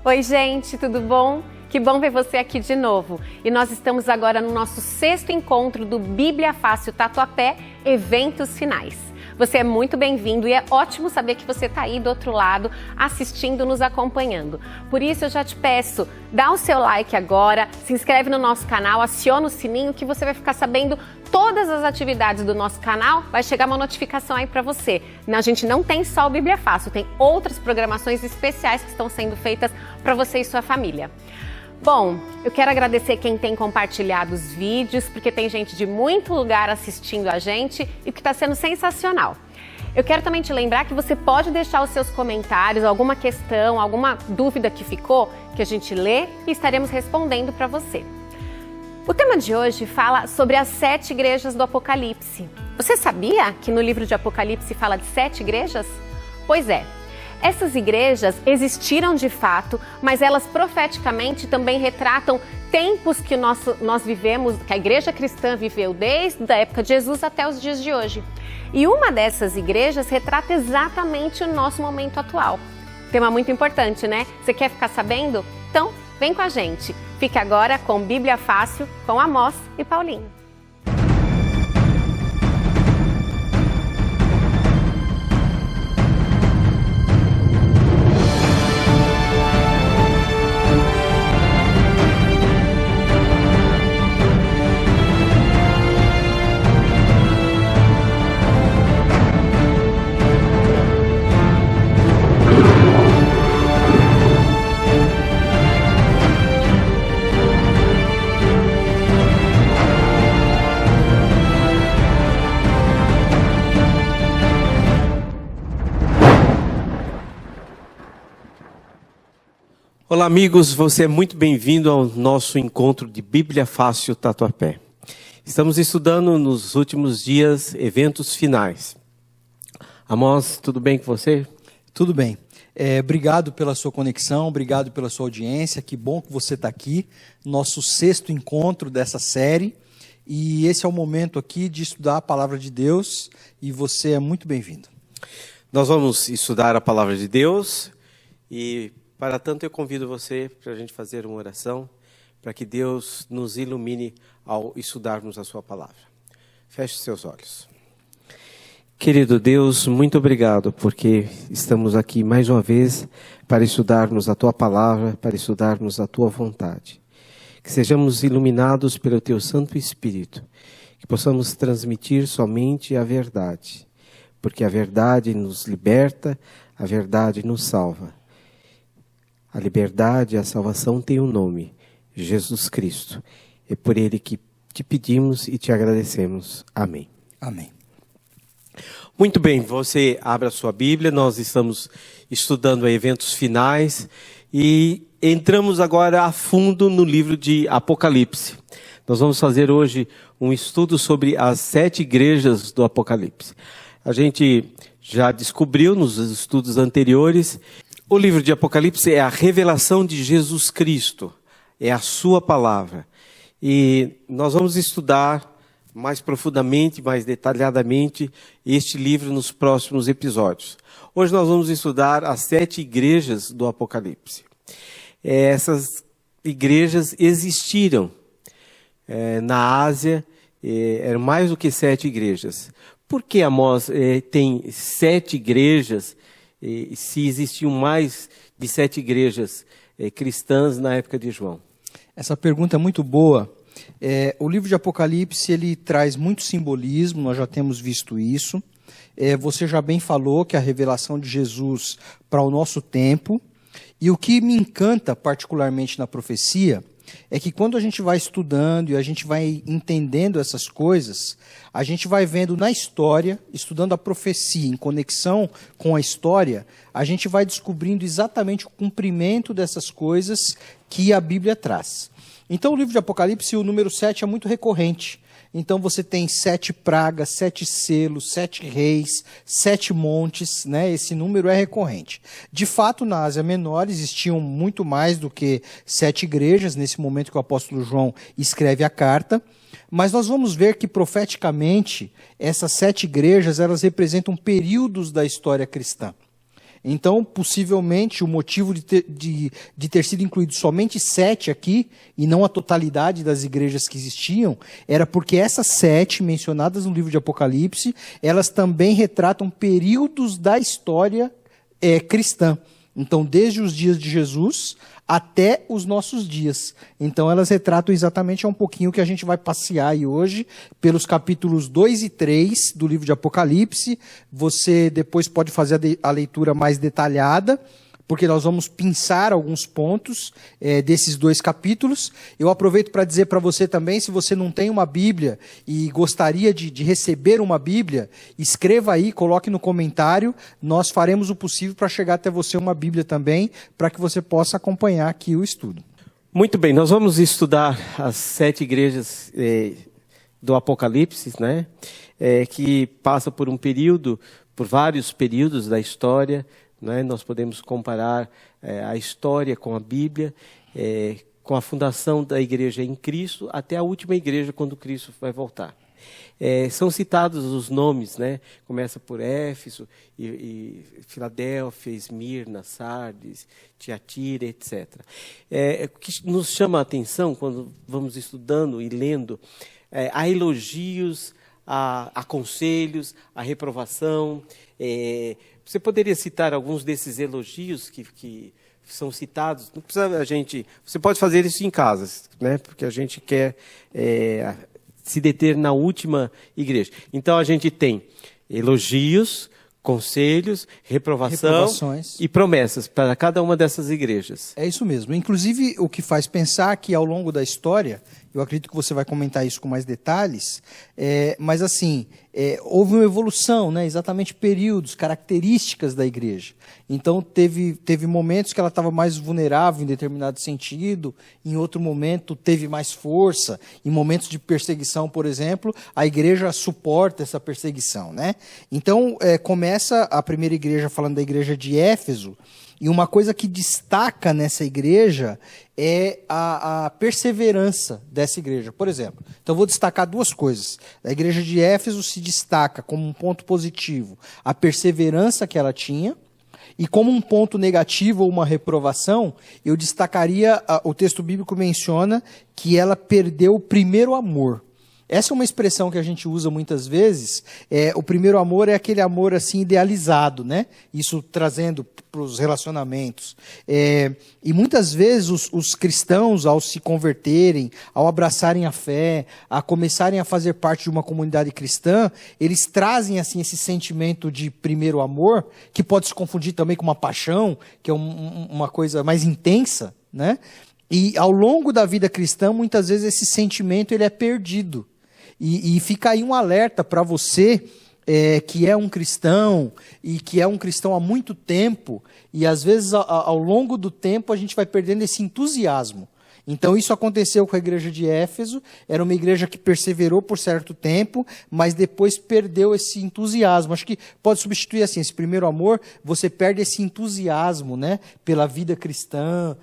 Oi, gente, tudo bom? Que bom ver você aqui de novo. E nós estamos agora no nosso 6º encontro do Bíblia Fácil Tatuapé, Eventos Finais. Você é muito bem-vindo e é ótimo saber que você está aí do outro lado, assistindo, nos acompanhando. Por isso eu já te peço, dá o seu like agora, se inscreve no nosso canal, aciona o sininho que você vai ficar sabendo todas as atividades do nosso canal, vai chegar uma notificação aí para você. A gente não tem só o Bíblia Fácil, tem outras programações especiais que estão sendo feitas para você e sua família. Bom, eu quero agradecer quem tem compartilhado os vídeos, porque tem gente de muito lugar assistindo a gente e que está sendo sensacional. Eu quero também te lembrar que você pode deixar os seus comentários, alguma questão, alguma dúvida que ficou, que a gente lê e estaremos respondendo para você. O tema de hoje fala sobre as 7 igrejas do Apocalipse. Você sabia que no livro de Apocalipse fala de 7 igrejas? Pois é. Essas igrejas existiram de fato, mas elas profeticamente também retratam tempos que nós vivemos, que a igreja cristã viveu desde a época de Jesus até os dias de hoje. E uma dessas igrejas retrata exatamente o nosso momento atual. Tema muito importante, né? Você quer ficar sabendo? Então, vem com a gente. Fique agora com Bíblia Fácil, com Amós e Paulinho. Olá amigos, você é muito bem-vindo ao nosso encontro de Bíblia Fácil Tatuapé. Estamos estudando nos últimos dias eventos finais. Amós, tudo bem com você? Tudo bem. Obrigado pela sua conexão, obrigado pela sua audiência, que bom que você está aqui. Nosso 6º encontro dessa série e esse é o momento aqui de estudar a Palavra de Deus e você é muito bem-vindo. Nós vamos estudar a Palavra de Deus e para tanto, eu convido você para a gente fazer uma oração, para que Deus nos ilumine ao estudarmos a sua palavra. Feche seus olhos. Querido Deus, muito obrigado, porque estamos aqui mais uma vez para estudarmos a tua palavra, para estudarmos a tua vontade. Que sejamos iluminados pelo teu Santo Espírito, que possamos transmitir somente a verdade, porque a verdade nos liberta, a verdade nos salva. A liberdade e a salvação têm um nome, Jesus Cristo. É por Ele que te pedimos e te agradecemos. Amém. Amém. Muito bem, você abre a sua Bíblia, nós estamos estudando eventos finais e entramos agora a fundo no livro de Apocalipse. Nós vamos fazer hoje um estudo sobre as 7 igrejas do Apocalipse. A gente já descobriu nos estudos anteriores. O livro de Apocalipse é a revelação de Jesus Cristo, é a sua palavra. E nós vamos estudar mais profundamente, mais detalhadamente este livro nos próximos episódios. Hoje nós vamos estudar as 7 igrejas do Apocalipse. Essas igrejas existiram na Ásia, eram mais do que 7 igrejas. Por que Amós tem 7 igrejas? Se existiam mais de 7 igrejas cristãs na época de João? Essa pergunta é muito boa. O livro de Apocalipse ele traz muito simbolismo, nós já temos visto isso. Você já bem falou que a revelação de Jesus para o nosso tempo. E o que me encanta particularmente na profecia é que quando a gente vai estudando e a gente vai entendendo essas coisas, a gente vai vendo na história, estudando a profecia em conexão com a história, a gente vai descobrindo exatamente o cumprimento dessas coisas que a Bíblia traz. Então o livro de Apocalipse, o número 7 é muito recorrente. Então você tem 7 pragas, 7 selos, 7 reis, 7 montes, né? Esse número é recorrente. De fato, na Ásia Menor existiam muito mais do que 7 igrejas, nesse momento que o apóstolo João escreve a carta, mas nós vamos ver que profeticamente essas 7 igrejas, elas representam períodos da história cristã. Então, possivelmente, o motivo de ter sido incluído somente 7 aqui, e não a totalidade das igrejas que existiam, era porque essas 7 mencionadas no livro de Apocalipse, elas também retratam períodos da história cristã. Então, desde os dias de Jesus até os nossos dias. Então, elas retratam exatamente um pouquinho que a gente vai passear aí hoje, pelos capítulos 2 e 3 do livro de Apocalipse. Você depois pode fazer a leitura mais detalhada, porque nós vamos pensar alguns pontos desses 2 capítulos. Eu aproveito para dizer para você também, se você não tem uma Bíblia e gostaria de receber uma Bíblia, escreva aí, coloque no comentário, nós faremos o possível para chegar até você uma Bíblia também, para que você possa acompanhar aqui o estudo. Muito bem, nós vamos estudar as 7 igrejas do Apocalipse, né? Que passa por vários períodos da história. Nós podemos comparar a história com a Bíblia, com a fundação da igreja em Cristo, até a última igreja, quando Cristo vai voltar. São citados os nomes, né? Começa por Éfeso, e Filadélfia, Esmirna, Sardes, Tiatira, etc. O que nos chama a atenção, quando vamos estudando e lendo, há elogios, há conselhos, há reprovação. Você poderia citar alguns desses elogios que são citados? Não precisa você pode fazer isso em casa, né? Porque a gente quer se deter na última igreja. Então a gente tem elogios, conselhos, reprovações e promessas para cada uma dessas igrejas. É isso mesmo. Inclusive, o que faz pensar que ao longo da história, eu acredito que você vai comentar isso com mais detalhes, mas assim, houve uma evolução, né? Exatamente períodos, características da igreja. Então, teve momentos que ela estava mais vulnerável em determinado sentido, em outro momento teve mais força, em momentos de perseguição, por exemplo, a igreja suporta essa perseguição, né? Então, começa a primeira igreja falando da igreja de Éfeso, e uma coisa que destaca nessa igreja é a perseverança dessa igreja. Por exemplo, então vou destacar 2 coisas. A igreja de Éfeso se destaca como um ponto positivo a perseverança que ela tinha, e como um ponto negativo ou uma reprovação, eu destacaria, o texto bíblico menciona que ela perdeu o primeiro amor. Essa é uma expressão que a gente usa muitas vezes. O primeiro amor é aquele amor assim idealizado, né? Isso trazendo para os relacionamentos. E muitas vezes os cristãos, ao se converterem, ao abraçarem a fé, a começarem a fazer parte de uma comunidade cristã, eles trazem assim esse sentimento de primeiro amor, que pode se confundir também com uma paixão, que é uma coisa mais intensa, né? E ao longo da vida cristã, muitas vezes esse sentimento ele é perdido. E fica aí um alerta para você que é um cristão e que é um cristão há muito tempo, e às vezes ao longo do tempo a gente vai perdendo esse entusiasmo. Então isso aconteceu com a igreja de Éfeso, era uma igreja que perseverou por certo tempo, mas depois perdeu esse entusiasmo. Acho que pode substituir assim, esse primeiro amor, você perde esse entusiasmo, né, pela vida cristã,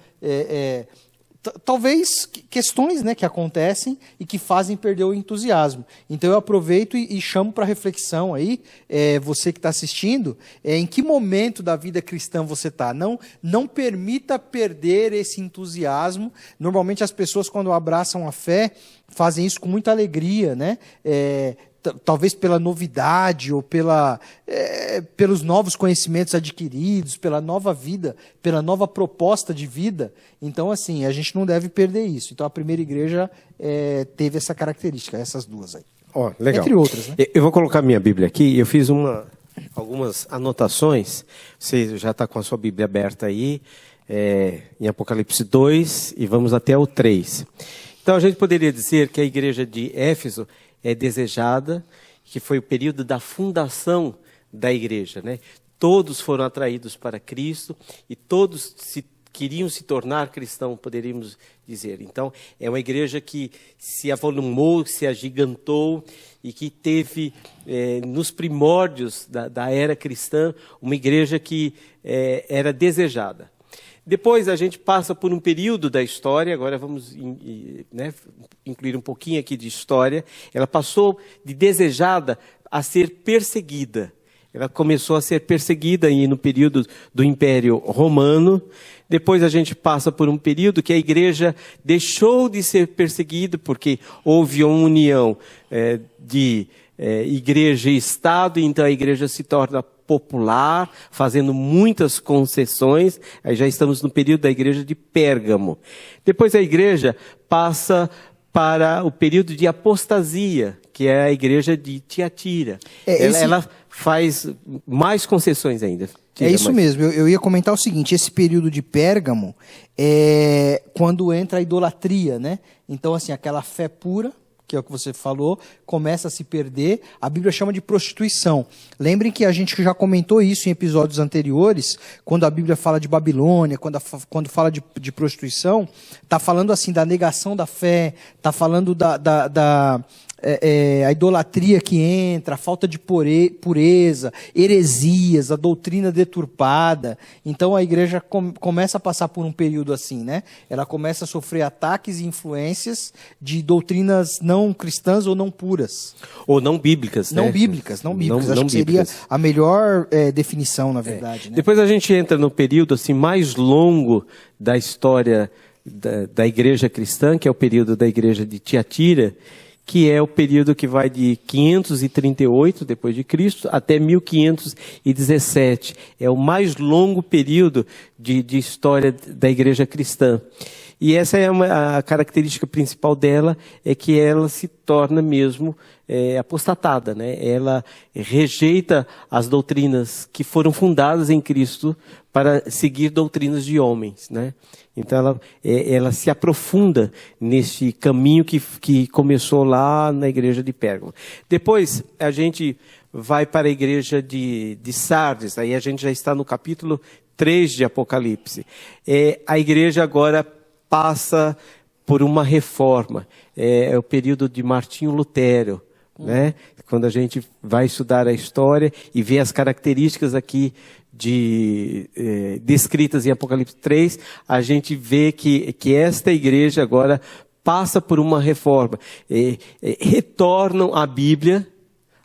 talvez questões, né, que acontecem e que fazem perder o entusiasmo. Então eu aproveito e chamo para reflexão aí, você que está assistindo, em que momento da vida cristã você está. Não permita perder esse entusiasmo. Normalmente as pessoas, quando abraçam a fé, fazem isso com muita alegria, né? Talvez pela novidade ou pelos novos conhecimentos adquiridos, pela nova vida, pela nova proposta de vida. Então, assim, a gente não deve perder isso. Então, a primeira igreja teve essa característica, essas 2 aí. Legal. Entre outras, né? Eu vou colocar minha Bíblia aqui. Eu fiz algumas anotações. Você já está com a sua Bíblia aberta aí, em Apocalipse 2, e vamos até o 3. Então, a gente poderia dizer que a igreja de Éfeso é desejada, que foi o período da fundação da igreja, né? Todos foram atraídos para Cristo e todos queriam se tornar cristãos, poderíamos dizer. Então, é uma igreja que se avolumou, se agigantou e que teve, nos primórdios da era cristã, uma igreja que era desejada. Depois a gente passa por um período da história, agora vamos incluir um pouquinho aqui de história. Ela passou de desejada a ser perseguida. ela começou a ser perseguida aí no período do Império Romano. Depois a gente passa por um período que a igreja deixou de ser perseguida, porque houve uma união de igreja e Estado, então a igreja se torna popular, fazendo muitas concessões. Aí já estamos no período da igreja de Pérgamo. Depois a igreja passa para o período de apostasia, que é a igreja de Tiatira. Ela faz mais concessões ainda. É isso mesmo, eu ia comentar o seguinte, esse período de Pérgamo é quando entra a idolatria, né? Então, assim, aquela fé pura, que é o que você falou, começa a se perder, a Bíblia chama de prostituição. Lembrem que a gente já comentou isso em episódios anteriores, quando a Bíblia fala de Babilônia, quando fala de prostituição, está falando assim da negação da fé, está falando a idolatria que entra, a falta de pureza, heresias, a doutrina deturpada. Então a igreja começa a passar por um período assim, né? Ela começa a sofrer ataques e influências de doutrinas não cristãs ou não puras. Ou não bíblicas, né? Não bíblicas. Acho que seria a melhor definição, na verdade. Né? Depois a gente entra no período assim, mais longo da história da igreja cristã, que é o período da igreja de Tiatira, que é o período que vai de 538 depois de Cristo até 1517. É o mais longo período de história da igreja cristã. E essa é a característica principal dela, é que ela se torna mesmo apostatada, né? Ela rejeita as doutrinas que foram fundadas em Cristo para seguir doutrinas de homens, né? Então ela se aprofunda nesse caminho que começou lá na igreja de Pérgamo. Depois a gente vai para a igreja de Sardes, aí a gente já está no capítulo 3 de Apocalipse. A igreja agora passa por uma reforma, é o período de Martinho Lutero, né? Quando a gente vai estudar a história e vê as características aqui descritas em Apocalipse 3, a gente vê que esta igreja agora passa por uma reforma. Retornam à Bíblia,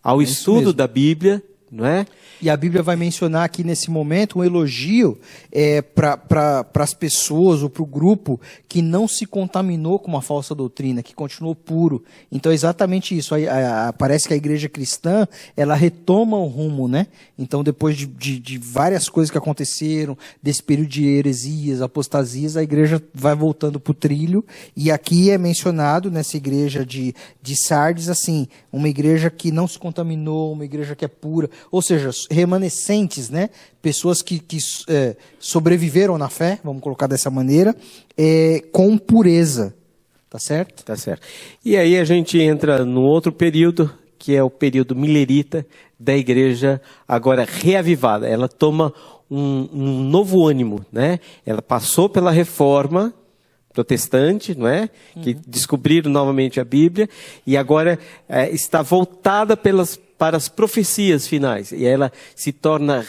ao estudo da Bíblia, não é? E a Bíblia vai mencionar aqui nesse momento um elogio para as pessoas ou para o grupo que não se contaminou com uma falsa doutrina, que continuou puro. Então é exatamente isso. Parece que a igreja cristã, ela retoma o rumo, né? Então depois de várias coisas que aconteceram, desse período de heresias, apostasias, a igreja vai voltando para o trilho. E aqui é mencionado nessa igreja de Sardes, assim, uma igreja que não se contaminou, uma igreja que é pura. Ou seja, remanescentes, né? Pessoas que sobreviveram na fé, vamos colocar dessa maneira, com pureza. Tá certo? Tá certo. E aí a gente entra no outro período, que é o período milerita da igreja agora reavivada. Ela toma um novo ânimo, né? Ela passou pela reforma protestante, não é? Que descobriram novamente a Bíblia e agora está voltada para as profecias finais. E ela se torna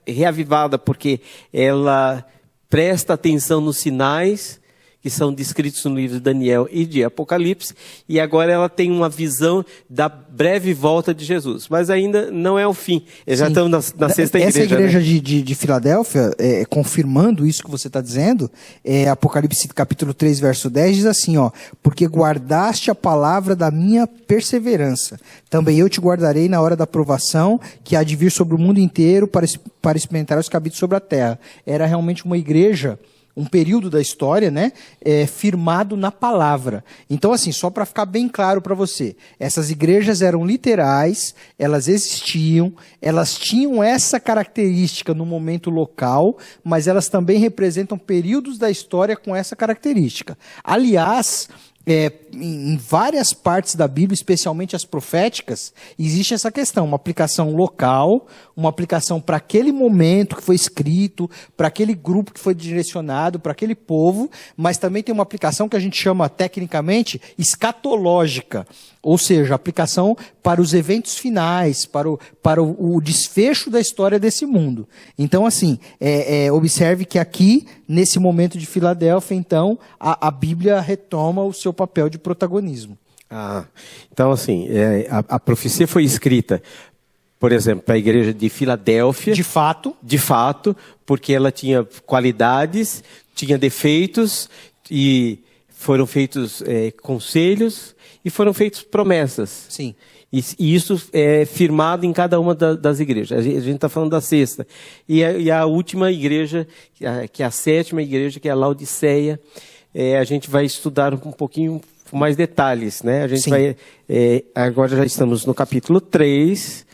reavivada porque ela presta atenção nos sinais que são descritos no livro de Daniel e de Apocalipse, e agora ela tem uma visão da breve volta de Jesus. Mas ainda não é o fim. Já estamos na sexta igreja. Essa igreja, né? de Filadélfia, confirmando isso que você está dizendo, Apocalipse capítulo 3, verso 10, diz assim, ó, porque guardaste a palavra da minha perseverança. Também eu te guardarei na hora da provação, que há de vir sobre o mundo inteiro para experimentar os que habitam sobre a terra. Era realmente uma igreja, um período da história, né, firmado na palavra. Então, assim, só para ficar bem claro para você, essas igrejas eram literais, elas existiam, elas tinham essa característica no momento local, mas elas também representam períodos da história com essa característica. Aliás, em várias partes da Bíblia, especialmente as proféticas, existe essa questão, uma aplicação local, uma aplicação para aquele momento que foi escrito, para aquele grupo que foi direcionado, para aquele povo, mas também tem uma aplicação que a gente chama tecnicamente escatológica, ou seja, aplicação para os eventos finais, para o desfecho da história desse mundo. Então, assim, observe que aqui, nesse momento de Filadélfia, então, a Bíblia retoma o seu papel de protagonismo. Então, assim, a profecia foi escrita Por exemplo, para a igreja de Filadélfia. De fato. De fato, porque ela tinha qualidades, tinha defeitos, e foram feitos conselhos e foram feitas promessas. Sim. E isso é firmado em cada uma das igrejas. A gente está falando da sexta. E a última igreja, que é a sétima igreja, que é a Laodiceia, a gente vai estudar um pouquinho com mais detalhes, né? A gente Sim. vai... agora já estamos no capítulo 3,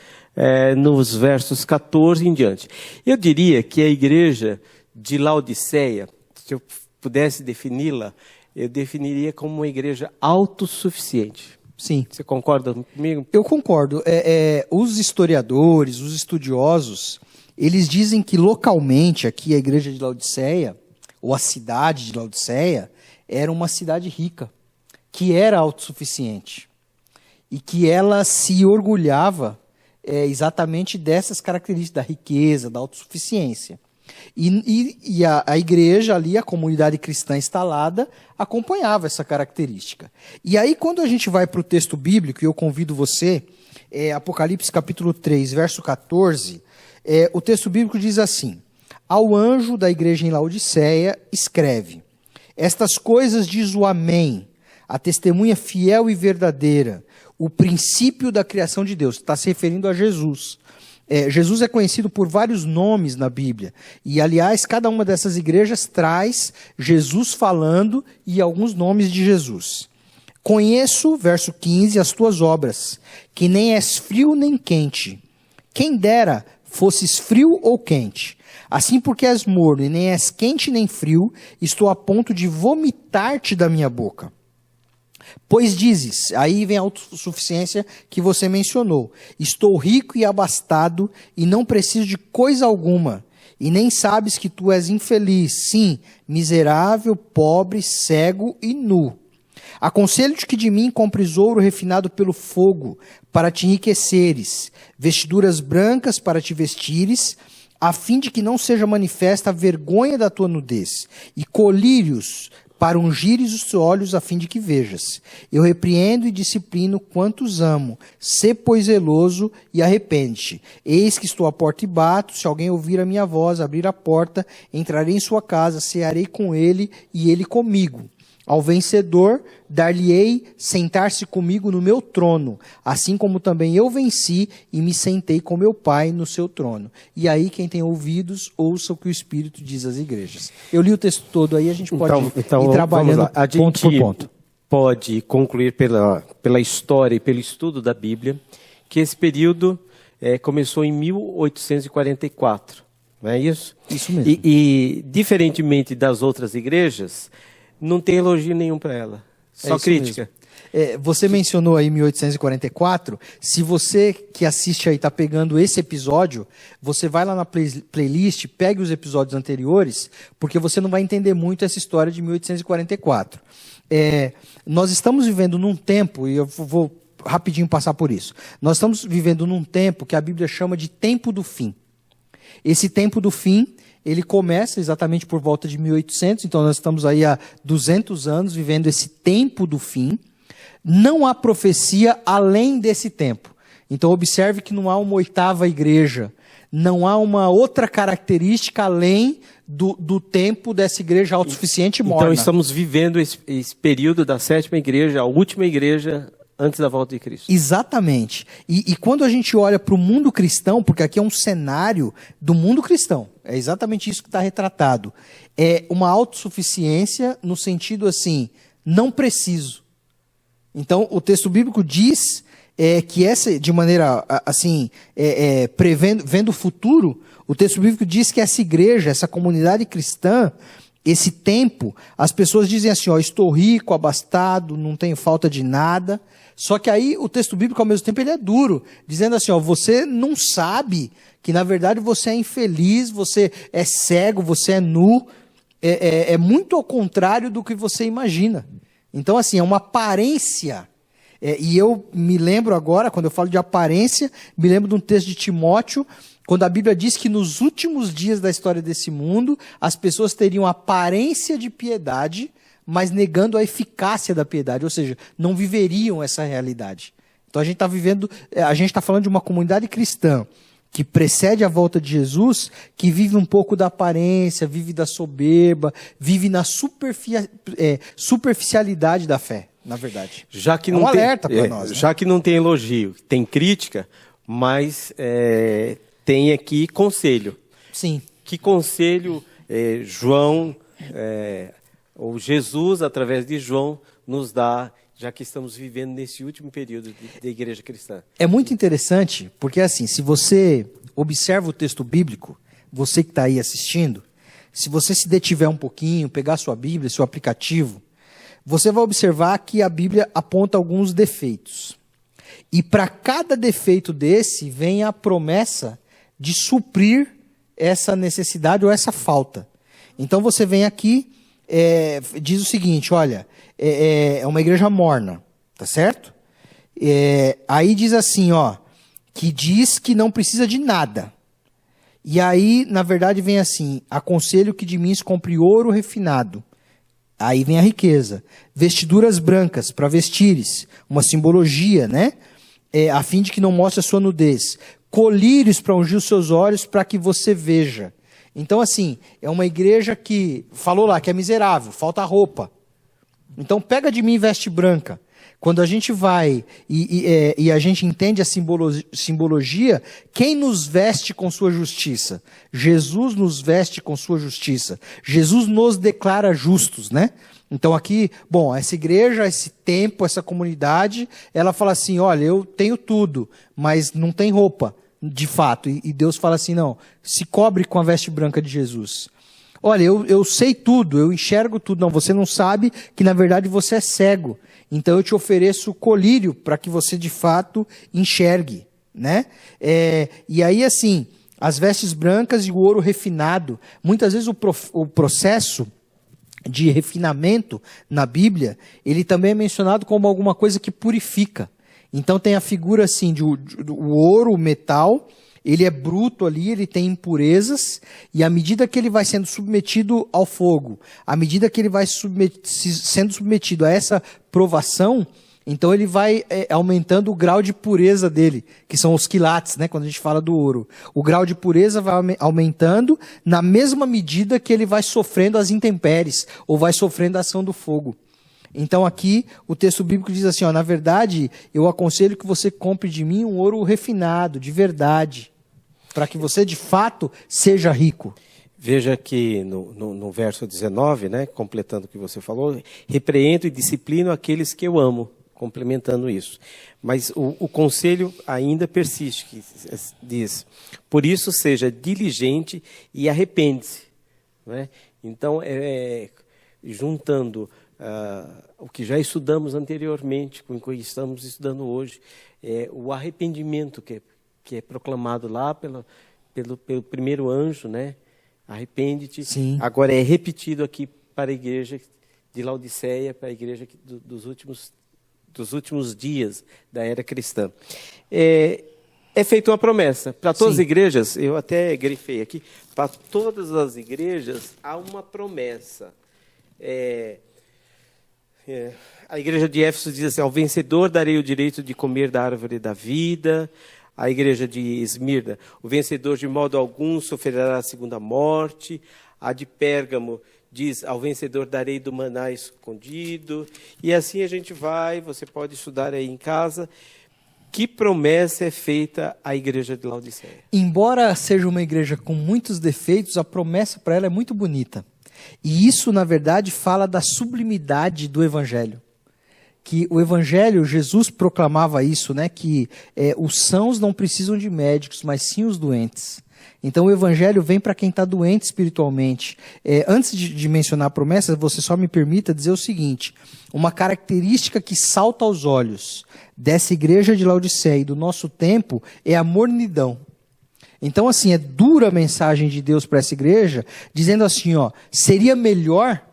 nos versos 14 em diante. Eu diria que a igreja de Laodiceia, se eu pudesse defini-la, eu definiria como uma igreja autossuficiente. Sim. Você concorda comigo? Eu concordo. Os historiadores, os estudiosos, eles dizem que localmente aqui a igreja de Laodiceia, ou a cidade de Laodiceia, era uma cidade rica, que era autossuficiente. E que ela se orgulhava exatamente dessas características, da riqueza, da autossuficiência. E a igreja ali, a comunidade cristã instalada, acompanhava essa característica. E aí, quando a gente vai para o texto bíblico, e eu convido você, Apocalipse capítulo 3, verso 14, o texto bíblico diz assim: ao anjo da igreja em Laodiceia, escreve: estas coisas diz o Amém, a testemunha fiel e verdadeira, o princípio da criação de Deus. Está se referindo a Jesus. Jesus é conhecido por vários nomes na Bíblia. E, aliás, cada uma dessas igrejas traz Jesus falando e alguns nomes de Jesus. Conheço, verso 15, as tuas obras, que nem és frio nem quente. Quem dera fosses frio ou quente. Assim, porque és morno e nem és quente nem frio, estou a ponto de vomitar-te da minha boca. Pois dizes, aí vem a autossuficiência que você mencionou: estou rico e abastado e não preciso de coisa alguma, e nem sabes que tu és infeliz, sim, miserável, pobre, cego e nu. Aconselho-te que de mim compres ouro refinado pelo fogo, para te enriqueceres, vestiduras brancas para te vestires, a fim de que não seja manifesta a vergonha da tua nudez, e colírios para ungires os olhos a fim de que vejas. Eu repreendo e disciplino quantos amo. Sê, pois, zeloso e arrepende-te. Eis que estou à porta e bato. Se alguém ouvir a minha voz, abrir a porta, entrarei em sua casa, cearei com ele e ele comigo. Ao vencedor, dar-lhe-ei sentar-se comigo no meu trono, assim como também eu venci e me sentei com meu Pai no seu trono. E aí, quem tem ouvidos, ouça o que o Espírito diz às igrejas. Eu li o texto todo aí, a gente pode ir trabalhando ponto por ponto. Pode concluir pela história e pelo estudo da Bíblia que esse período começou em 1844, não é isso? Isso mesmo. E diferentemente das outras igrejas, não tem elogio nenhum para ela, só crítica. Você mencionou aí 1844, se você que assiste aí está pegando esse episódio, você vai lá na playlist, pegue os episódios anteriores, porque você não vai entender muito essa história de 1844. Nós estamos vivendo num tempo, e eu vou rapidinho passar por isso, nós estamos vivendo num tempo que a Bíblia chama de tempo do fim. Esse tempo do fim, ele começa exatamente por volta de 1800, então nós estamos aí há 200 anos vivendo esse tempo do fim. Não há profecia além desse tempo. Então observe que não há uma oitava igreja, não há uma outra característica além do tempo dessa igreja autossuficiente e morna. Então estamos vivendo esse período da sétima igreja, a última igreja antes da volta de Cristo. Exatamente. E quando a gente olha para o mundo cristão, porque aqui é um cenário do mundo cristão, é exatamente isso que está retratado. É uma autossuficiência no sentido assim, não preciso. Então, o texto bíblico diz que essa, de maneira assim, vendo o futuro, o texto bíblico diz que essa igreja, essa comunidade cristã, esse tempo, as pessoas dizem assim, estou rico, abastado, não tenho falta de nada. Só que aí o texto bíblico, ao mesmo tempo, ele é duro, dizendo assim, você não sabe que, na verdade, você é infeliz, você é cego, você é nu. É muito ao contrário do que você imagina. Então, assim, é uma aparência. E eu me lembro agora, quando eu falo de aparência, me lembro de um texto de Timóteo, quando a Bíblia diz que nos últimos dias da história desse mundo, as pessoas teriam aparência de piedade, mas negando a eficácia da piedade, ou seja, não viveriam essa realidade. Então a gente está falando de uma comunidade cristã que precede a volta de Jesus, que vive um pouco da aparência, vive da soberba, vive na superficialidade da fé, na verdade. Já que não alerta para nós. Né? Já que não tem elogio, tem crítica, mas tem aqui conselho. Sim. Que conselho João, ou Jesus, através de João, nos dá, já que estamos vivendo nesse último período da igreja cristã? É muito interessante, porque assim, se você observa o texto bíblico, você que está aí assistindo, se você se detiver um pouquinho, pegar sua Bíblia, seu aplicativo, você vai observar que a Bíblia aponta alguns defeitos. E para cada defeito desse, vem a promessa de suprir essa necessidade ou essa falta. Então você vem aqui, diz o seguinte, olha, é uma igreja morna, tá certo? Aí diz assim, ó, que diz que não precisa de nada. E aí, na verdade, vem assim, aconselho que de mim se compre ouro refinado. Aí vem a riqueza. Vestiduras brancas para vestires, uma simbologia, né? A fim de que não mostre a sua nudez. Colírios para ungir os seus olhos para que você veja. Então, assim, é uma igreja que falou lá que é miserável, falta roupa. Então, pega de mim veste branca. Quando a gente vai e a gente entende a simbologia, quem nos veste com sua justiça? Jesus nos veste com sua justiça. Jesus nos declara justos, né? Então aqui, bom, essa igreja, esse tempo, essa comunidade, ela fala assim, olha, eu tenho tudo, mas não tem roupa, de fato. E Deus fala assim, não, se cobre com a veste branca de Jesus. Olha, eu sei tudo, eu enxergo tudo. Não, você não sabe que na verdade você é cego. Então eu te ofereço colírio para que você de fato enxergue, né? E aí assim, as vestes brancas e o ouro refinado. Muitas vezes o processo de refinamento na Bíblia, ele também é mencionado como alguma coisa que purifica. Então tem a figura assim do ouro, o metal. Ele é bruto ali, ele tem impurezas, e à medida que ele vai sendo submetido ao fogo, à medida que ele vai sendo submetido a essa provação, então ele vai aumentando o grau de pureza dele, que são os quilates, né, quando a gente fala do ouro. O grau de pureza vai aumentando na mesma medida que ele vai sofrendo as intempéries, ou vai sofrendo a ação do fogo. Então aqui o texto bíblico diz assim, ó, na verdade, eu aconselho que você compre de mim um ouro refinado, de verdade, para que você de fato seja rico. Veja que no verso 19, né, completando o que você falou, repreendo e disciplino aqueles que eu amo, complementando isso. Mas o conselho ainda persiste, que diz, por isso seja diligente e arrepende-se. Né? Então, juntando o que já estudamos anteriormente, com o que estamos estudando hoje, o arrependimento que é proclamado lá pelo primeiro anjo, né? Arrepende-te. Sim. Agora é repetido aqui para a igreja de Laodiceia, para a igreja dos últimos dias da era cristã. É feita uma promessa. Para todas as igrejas, eu até grifei aqui, para todas as igrejas há uma promessa. A igreja de Éfeso diz assim, ao vencedor darei o direito de comer da árvore da vida. A igreja de Esmirna, o vencedor de modo algum sofrerá a segunda morte. A de Pérgamo diz, ao vencedor darei do maná escondido. E assim a gente vai, você pode estudar aí em casa. Que promessa é feita à igreja de Laodiceia? Embora seja uma igreja com muitos defeitos, a promessa para ela é muito bonita. E isso, na verdade, fala da sublimidade do evangelho. Que o evangelho, Jesus proclamava isso, né? Que os sãos não precisam de médicos, mas sim os doentes. Então o evangelho vem para quem está doente espiritualmente. Antes de mencionar a promessa, você só me permita dizer o seguinte, uma característica que salta aos olhos dessa igreja de Laodiceia e do nosso tempo é a mornidão. Então assim, é dura a mensagem de Deus para essa igreja, dizendo assim, ó, seria melhor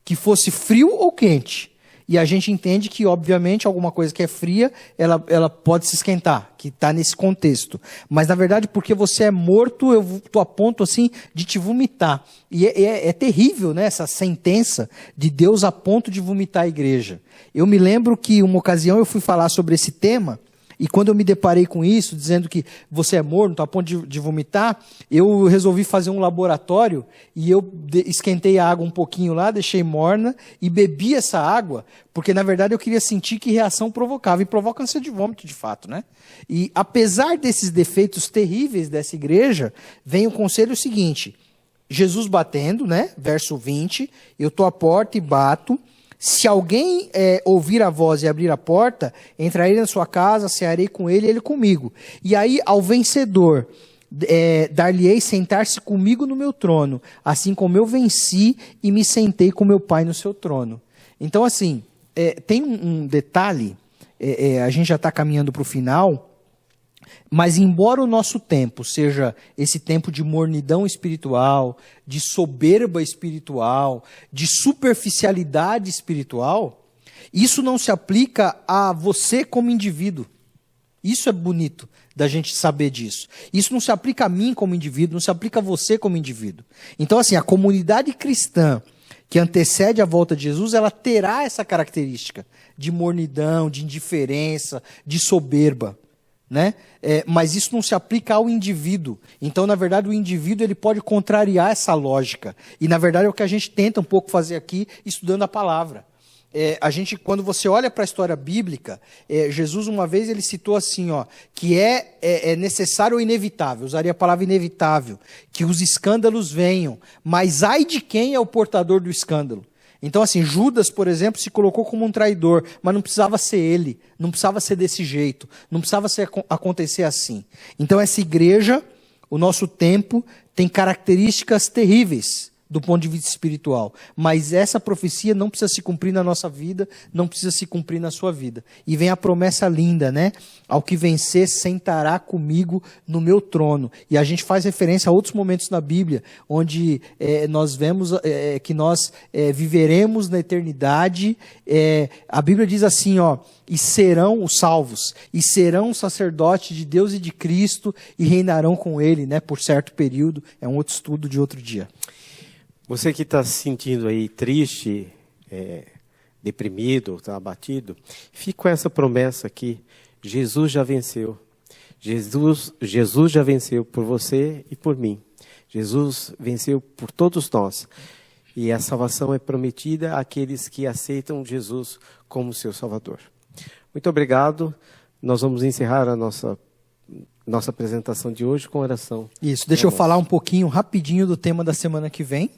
que fosse frio ou quente. E a gente entende que, obviamente, alguma coisa que é fria, ela pode se esquentar, que está nesse contexto. Mas, na verdade, porque você é morto, eu estou a ponto, assim, de te vomitar. E é terrível, né, essa sentença de Deus a ponto de vomitar a igreja. Eu me lembro que, uma ocasião, eu fui falar sobre esse tema, E quando eu me deparei com isso, dizendo que você é morno, está a ponto de vomitar, eu resolvi fazer um laboratório e eu esquentei a água um pouquinho lá, deixei morna e bebi essa água, porque na verdade eu queria sentir que reação provocava, e provoca ânsia de vômito de fato, né? E apesar desses defeitos terríveis dessa igreja, vem o conselho seguinte: Jesus batendo, né? Verso 20, eu estou à porta e bato. Se alguém ouvir a voz e abrir a porta, entrarei na sua casa, cearei com ele e ele comigo. E aí, ao vencedor, dar-lhe-ei sentar-se comigo no meu trono, assim como eu venci e me sentei com meu Pai no seu trono. Então, assim, tem um detalhe, a gente já está caminhando para o final, mas embora o nosso tempo seja esse tempo de mornidão espiritual, de soberba espiritual, de superficialidade espiritual, isso não se aplica a você como indivíduo. Isso é bonito da gente saber disso. Isso não se aplica a mim como indivíduo, não se aplica a você como indivíduo. Então, assim, a comunidade cristã que antecede a volta de Jesus, ela terá essa característica de mornidão, de indiferença, de soberba. Né? Mas isso não se aplica ao indivíduo. Então, na verdade, o indivíduo ele pode contrariar essa lógica. E, na verdade, é o que a gente tenta um pouco fazer aqui, estudando a palavra. Quando você olha para a história bíblica, Jesus uma vez ele citou assim, que é necessário ou inevitável, usaria a palavra inevitável, que os escândalos venham, mas ai de quem é o portador do escândalo. Então, assim, Judas, por exemplo, se colocou como um traidor, mas não precisava ser ele, não precisava ser desse jeito, não precisava acontecer assim. Então, essa igreja, o nosso tempo, tem características terríveis do ponto de vista espiritual, mas essa profecia não precisa se cumprir na nossa vida, não precisa se cumprir na sua vida. E vem a promessa linda, né? Ao que vencer, sentará comigo no meu trono. E a gente faz referência a outros momentos na Bíblia, onde nós vemos que nós viveremos na eternidade. A Bíblia diz assim, e serão os salvos, e serão sacerdotes de Deus e de Cristo, e reinarão com Ele, né? Por certo período. É um outro estudo de outro dia. Você que está se sentindo aí triste, deprimido, está abatido, fique com essa promessa aqui: Jesus já venceu. Jesus já venceu por você e por mim. Jesus venceu por todos nós. E a salvação é prometida àqueles que aceitam Jesus como seu Salvador. Muito obrigado. Nós vamos encerrar a nossa apresentação de hoje com oração. Isso, deixa eu falar um pouquinho, rapidinho, do tema da semana que vem.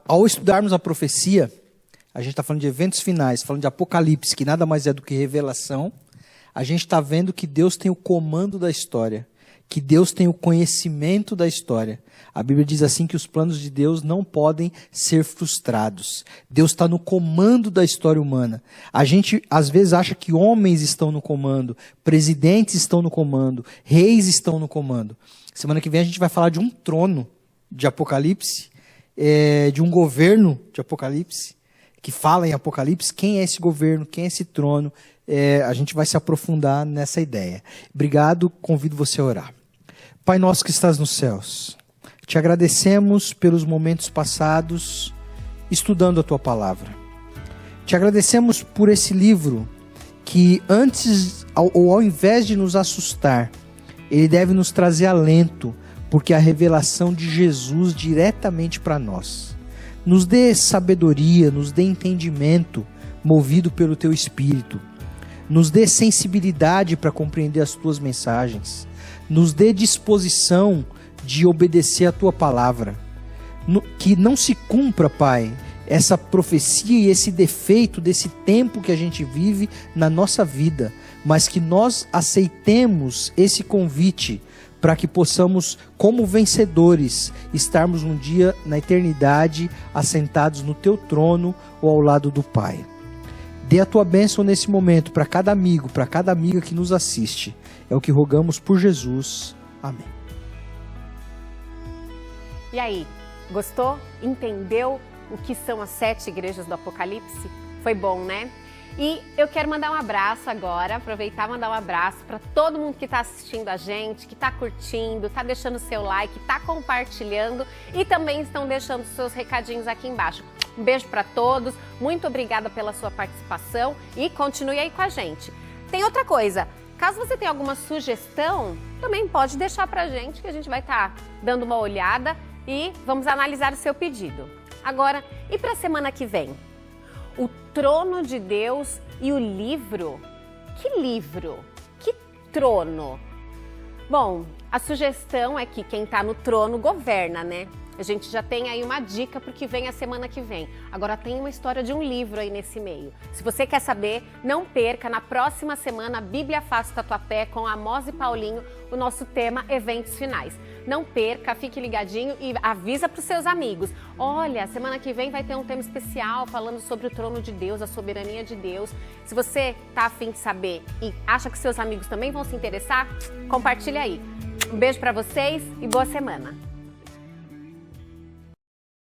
Ao estudarmos a profecia, a gente está falando de eventos finais, falando de Apocalipse, que nada mais é do que revelação. A gente está vendo que Deus tem o comando da história, que Deus tem o conhecimento da história. A Bíblia diz assim que os planos de Deus não podem ser frustrados. Deus está no comando da história humana. A gente às vezes acha que homens estão no comando, presidentes estão no comando, reis estão no comando. Semana que vem a gente vai falar de um trono de Apocalipse, de um governo de Apocalipse, que fala em Apocalipse. Quem é esse governo, quem é esse trono? A gente vai se aprofundar nessa ideia. Obrigado, convido você a orar. Pai nosso que estás nos céus, te agradecemos pelos momentos passados estudando a tua palavra. Te agradecemos por esse livro que ao invés de nos assustar, ele deve nos trazer alento, porque é a revelação de Jesus diretamente para nós. Nos dê sabedoria, nos dê entendimento, movido pelo teu Espírito. Nos dê sensibilidade para compreender as tuas mensagens. Nos dê disposição de obedecer a tua palavra. Que não se cumpra, Pai, essa profecia e esse defeito desse tempo que a gente vive na nossa vida, mas que nós aceitemos esse convite para que possamos, como vencedores, estarmos um dia na eternidade assentados no teu trono ou ao lado do Pai. Dê a tua bênção nesse momento para cada amigo, para cada amiga que nos assiste. É o que rogamos por Jesus. Amém. E aí, gostou? Entendeu o que são as 7 igrejas do Apocalipse? Foi bom, né? E eu quero mandar um abraço agora, aproveitar e mandar um abraço para todo mundo que está assistindo a gente, que está curtindo, está deixando o seu like, está compartilhando e também estão deixando seus recadinhos aqui embaixo. Um beijo para todos, muito obrigada pela sua participação e continue aí com a gente. tem outra coisa. Caso você tenha alguma sugestão, também pode deixar pra gente que a gente vai estar dando uma olhada e vamos analisar o seu pedido. Agora, e para a semana que vem? O trono de Deus e o livro? Que livro? Que trono? Bom, a sugestão é que quem está no trono governa, né? A gente já tem aí uma dica para o que vem a semana que vem. Agora tem uma história de um livro aí nesse meio. Se você quer saber, não perca na próxima semana a Bíblia Fácil Tatuapé com Amós e Paulinho, o nosso tema Eventos Finais. Não perca, fique ligadinho e avisa para os seus amigos. Olha, semana que vem vai ter um tema especial falando sobre o trono de Deus, a soberania de Deus. Se você tá afim de saber e acha que seus amigos também vão se interessar, compartilha aí. Um beijo para vocês e boa semana.